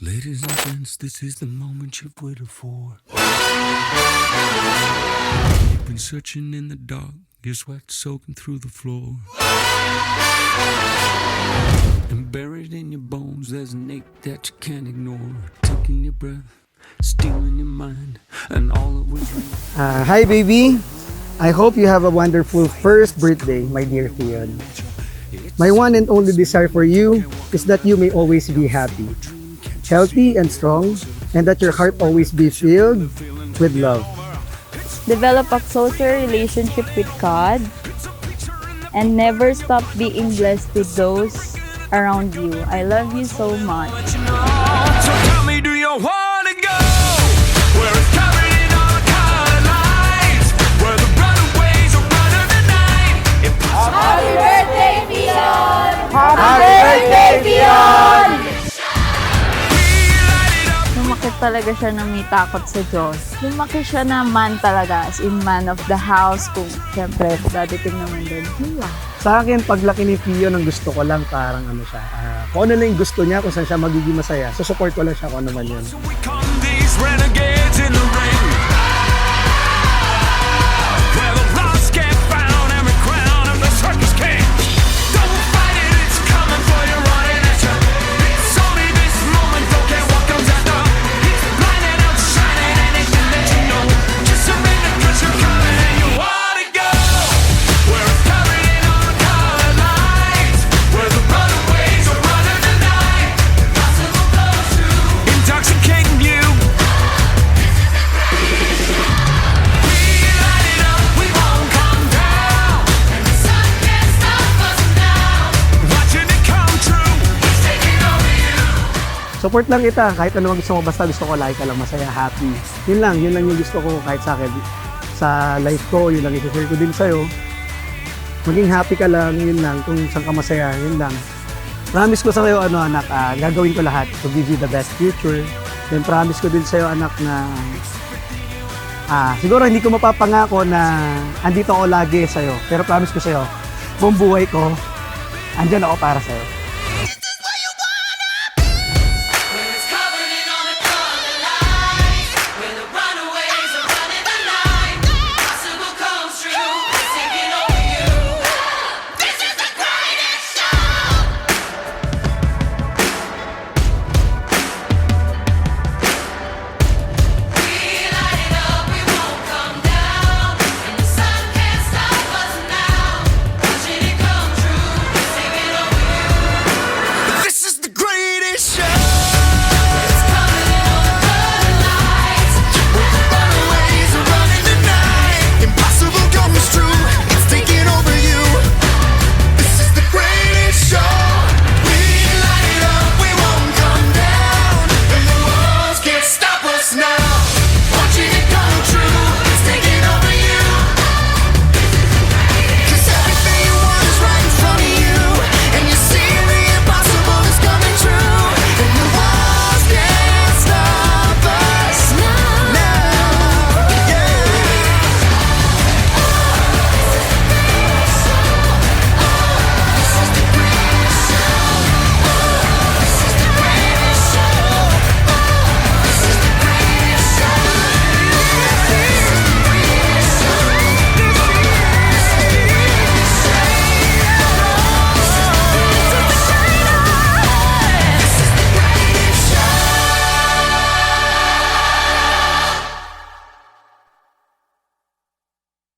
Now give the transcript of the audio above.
Ladies and gents, this is the moment you've waited for. You've been searching in the dark, your sweat soaking through the floor. And buried in your bones, there's an ache that you can't ignore. Taking your breath, stealing your mind, and all it was. Hi baby! I hope you have a wonderful first birthday, my dear Fion. My one and only desire for you is that you may always be happy, healthy and strong, and that your heart always be filled with love. Develop a closer relationship with God, and never stop being blessed with those around you. I love you so much. So tell me, do you wanna go where it's covered in all colored lights, where the runaways are running the night? Happy birthday, Fion! Happy birthday, Fion! Lumaki talaga siya na may takot sa Diyos. Lumaki siya na man talaga, as in man of the house. Kung siyempre, dadating naman din. Wala. Sa akin, paglaki ni Fion, ang gusto ko lang parang ano siya. Kung ano lang yung gusto niya, kung saan siya magiging masaya. So support ko lang siya kung ano man yun. We come these renegades in the ring, where the lost get found and we crown of the circus king. Don't fight it, it's coming for you, running at you. It's only this moment, don't care what comes after. It's blinding out, shining, and it can let you know. Just submit the pressure coming and you wanna go where it's covered in all colored lights, where the runaways are running the night. Possible blows to intoxicating you. We light it up, we won't come down, and the sun can't stop us now. Watching it come true, it's taking over you. Support lang kita, kahit ano ang gusto mo, basta gusto ko lagi ka lang masaya, happy. Yun lang yung gusto ko kahit sa akin. Sa life ko, yun lang i-share ko din sa'yo. Maging happy ka lang, yun lang. Kung saan ka masaya, yun lang. Promise ko sa'yo, anak, gagawin ko lahat to give you the best future. Then promise ko din sa'yo, anak, na siguro hindi ko mapapangako na andito ako lagi sa'yo. Pero promise ko sa'yo, buong buhay ko, andyan ako para sa'yo.